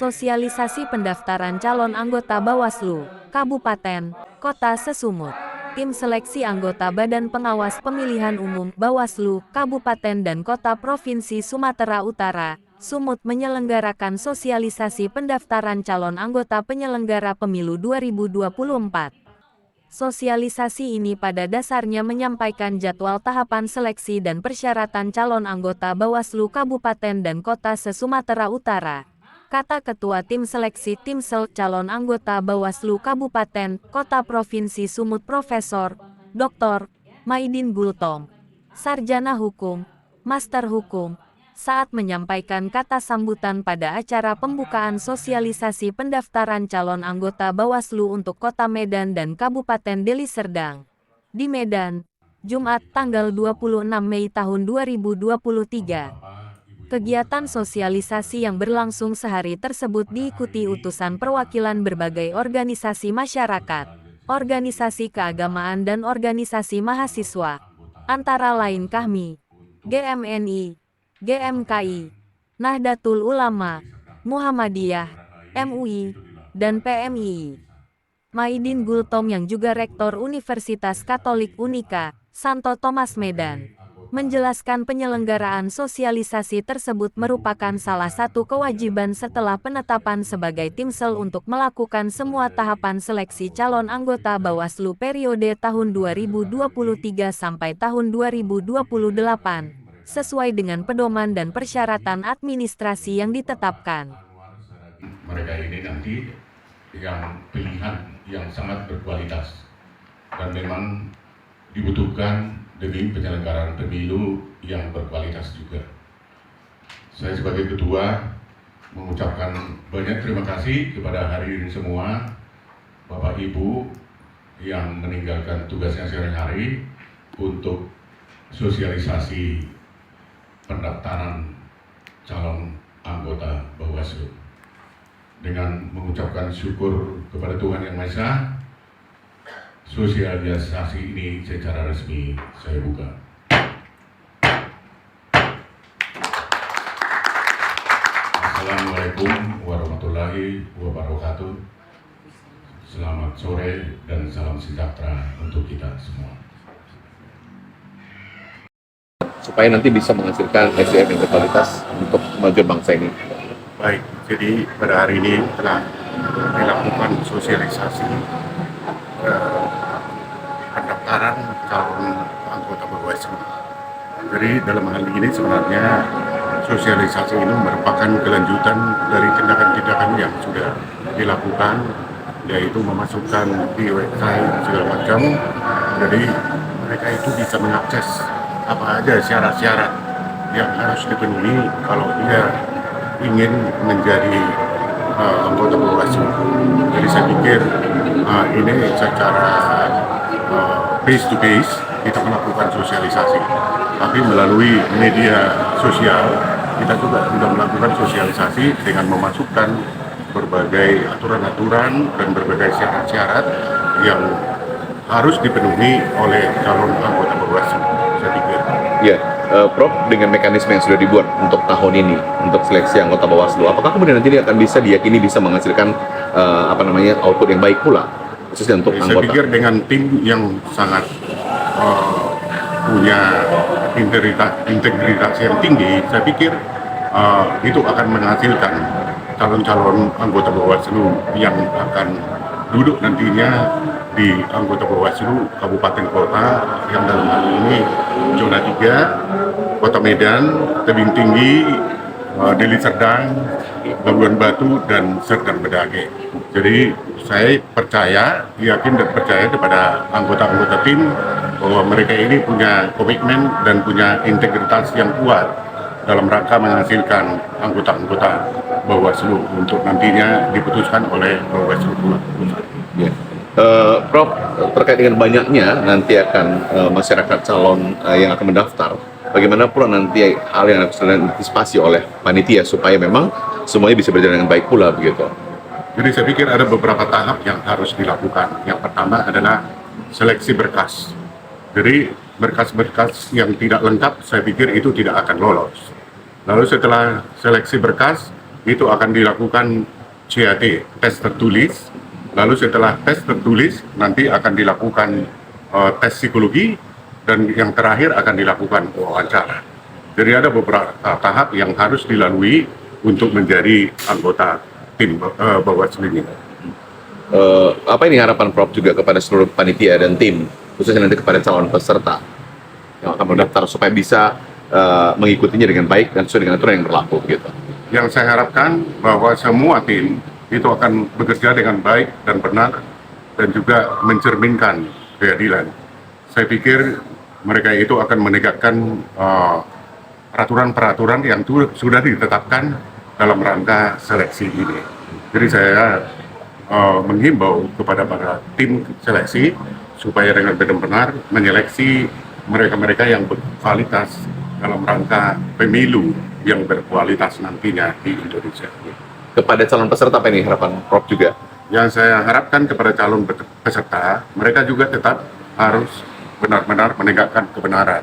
Sosialisasi pendaftaran calon anggota Bawaslu, Kabupaten, Kota Sesumut. Tim seleksi anggota Badan Pengawas Pemilihan Umum Bawaslu, Kabupaten dan Kota Provinsi Sumatera Utara, Sumut menyelenggarakan sosialisasi pendaftaran calon anggota penyelenggara pemilu 2024. Sosialisasi ini pada dasarnya menyampaikan jadwal tahapan seleksi dan persyaratan calon anggota Bawaslu Kabupaten dan Kota se-Sumatera Utara. Kata Ketua Tim Seleksi Timsel calon anggota Bawaslu Kabupaten, Kota Provinsi Sumut Profesor, Dr. Maidin Gultom, Sarjana Hukum, Master Hukum, saat menyampaikan kata sambutan pada acara pembukaan sosialisasi pendaftaran calon anggota Bawaslu untuk Kota Medan dan Kabupaten Deli Serdang. Di Medan, Jumat tanggal 26 Mei tahun 2023. Kegiatan sosialisasi yang berlangsung sehari tersebut diikuti utusan perwakilan berbagai organisasi masyarakat, organisasi keagamaan dan organisasi mahasiswa, antara lain KAHMI, GMNI, GMKI, Nahdlatul Ulama, Muhammadiyah, MUI, dan PMII. Maidin Gultom yang juga Rektor Universitas Katolik Unika, Santo Thomas Medan, menjelaskan penyelenggaraan sosialisasi tersebut merupakan salah satu kewajiban setelah penetapan sebagai Timsel untuk melakukan semua tahapan seleksi calon anggota Bawaslu periode tahun 2023 sampai tahun 2028, sesuai dengan pedoman dan persyaratan administrasi yang ditetapkan. Mereka ini nanti yang pilihan yang sangat berkualitas dan memang dibutuhkan demi penyelenggaraan pemilu yang berkualitas juga. Saya sebagai ketua mengucapkan banyak terima kasih kepada hadirin semua, Bapak Ibu yang meninggalkan tugasnya sehari-hari untuk sosialisasi pendaftaran calon anggota Bawaslu. Dengan mengucapkan syukur kepada Tuhan Yang Maha Esa, sosialisasi ini secara resmi saya buka. Assalamualaikum warahmatullahi wabarakatuh. Selamat sore dan salam sejahtera untuk kita semua. Supaya nanti bisa menghasilkan SDM yang berkualitas untuk kemajuan bangsa ini. Baik, jadi pada hari ini telah dilakukan sosialisasi pendaftaran calon anggota Bawaslu. Jadi dalam hal ini sebenarnya sosialisasi ini merupakan kelanjutan dari tindakan-tindakan yang sudah dilakukan, yaitu memasukkan di website segala macam. Jadi mereka itu bisa mengakses apa aja syarat-syarat yang harus dipenuhi kalau dia ingin menjadi anggota Bawaslu. Jadi saya pikir ini secara face to face kita melakukan sosialisasi, tapi melalui media sosial kita juga sudah melakukan sosialisasi dengan memasukkan berbagai aturan-aturan dan berbagai syarat-syarat yang harus dipenuhi oleh calon anggota Bawaslu. Saya pikir. Ya, Prof, dengan mekanisme yang sudah dibuat untuk tahun ini untuk seleksi anggota Bawaslu, apakah kemudian nanti ini akan bisa diyakini bisa menghasilkan output yang baik pula, khususnya untuk anggota? Saya pikir dengan tim yang sangat punya integritas yang tinggi, saya pikir itu akan menghasilkan calon-calon anggota Bawaslu yang akan duduk nantinya di anggota Bawaslu Kabupaten Kota yang dalam hal ini zona 3, Kota Medan, Tebing Tinggi, Deli Serdang, Labuan Batu, dan Serdang Bedage. Jadi saya percaya, yakin dan percaya kepada anggota-anggota tim bahwa mereka ini punya komitmen dan punya integritas yang kuat dalam rangka menghasilkan anggota-anggota Bawaslu untuk nantinya diputuskan oleh Bawaslu pusat. Ya. Prof, terkait dengan banyaknya nanti akan masyarakat calon yang akan mendaftar, bagaimana pula nanti hal yang harus diantisipasi oleh panitia supaya memang semuanya bisa berjalan dengan baik pula begitu? Jadi saya pikir ada beberapa tahap yang harus dilakukan. Yang pertama adalah seleksi berkas. Jadi berkas-berkas yang tidak lengkap saya pikir itu tidak akan lolos. Lalu setelah seleksi berkas, itu akan dilakukan CAT, tes tertulis. Lalu setelah tes tertulis nanti akan dilakukan tes psikologi, dan yang terakhir akan dilakukan wawancara. Jadi ada beberapa tahap yang harus dilalui untuk menjadi anggota tim Bawaslu ini. Apa ini harapan Prof juga kepada seluruh panitia dan tim, khususnya nanti kepada calon peserta yang akan mendaftar supaya bisa mengikutinya dengan baik dan sesuai dengan aturan yang berlaku gitu. Yang saya harapkan bahwa semua tim itu akan bekerja dengan baik dan benar dan juga mencerminkan keadilan. Saya pikir mereka itu akan menegakkan peraturan-peraturan yang sudah ditetapkan dalam rangka seleksi ini. Jadi saya menghimbau kepada para tim seleksi supaya dengan benar-benar menyeleksi mereka-mereka yang berkualitas dalam rangka pemilu yang berkualitas nantinya di Indonesia. Kepada calon peserta apa ini harapan Prof juga? Yang saya harapkan kepada calon peserta, mereka juga tetap harus benar-benar menegakkan kebenaran,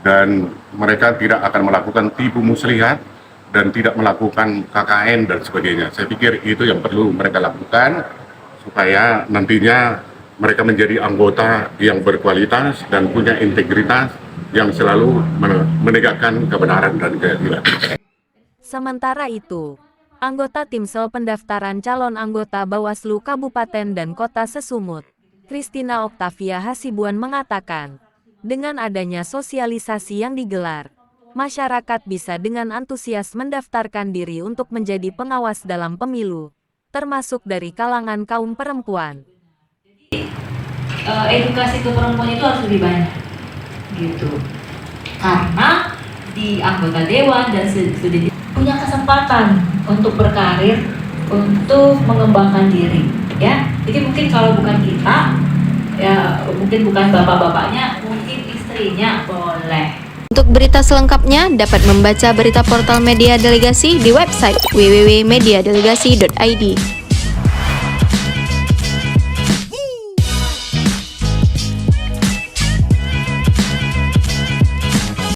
dan mereka tidak akan melakukan tipu muslihat dan tidak melakukan KKN dan sebagainya. Saya pikir itu yang perlu mereka lakukan supaya nantinya mereka menjadi anggota yang berkualitas dan punya integritas yang selalu menegakkan kebenaran dan keadilan. Sementara itu, anggota Timsel pendaftaran calon anggota Bawaslu Kabupaten dan Kota Sesumut, Christina Octavia Hasibuan mengatakan, dengan adanya sosialisasi yang digelar, masyarakat bisa dengan antusias mendaftarkan diri untuk menjadi pengawas dalam pemilu, termasuk dari kalangan kaum perempuan. Edukasi ke perempuan itu harus lebih banyak, gitu. Karena di anggota dewan dan sudah punya kesempatan untuk berkarir, untuk mengembangkan diri, ya. Jadi mungkin kalau bukan kita, ya mungkin bukan bapak-bapaknya, mungkin istrinya boleh. Untuk berita selengkapnya dapat membaca berita portal Media Delegasi di website www.mediadelegasi.id.